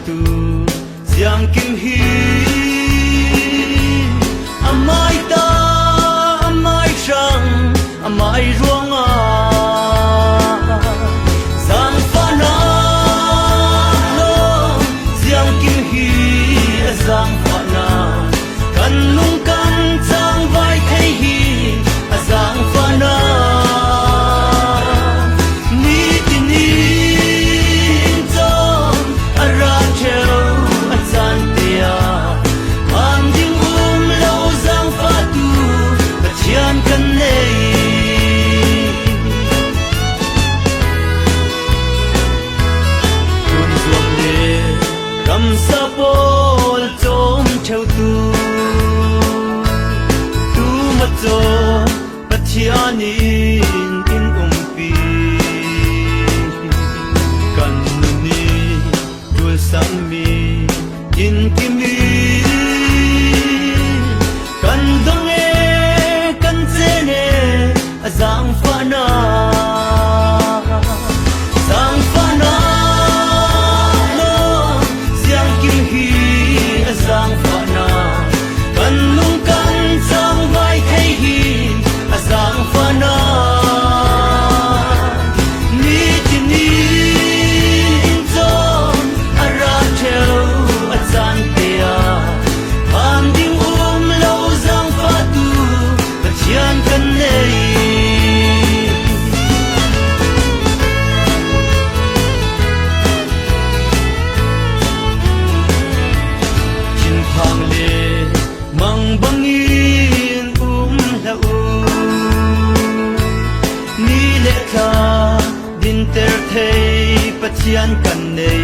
tu siang kim hi amai ta amai sang amai ruang a sang fa na lo siang kim hi sang fa na kan nung kan sang vai thai hi sang fa na Sapol chom cheu tu macho pathianin in umpi kan ni dul sammi in kimi kan donge kan zene azang fana sang fa na kan nung kan sang vai thai hi sang fa na ni ti ni zon ara cheu a chan te a han ding lo sang fa tu chian kan nei mang bangin la ni le tha din ter thei pathian kan nei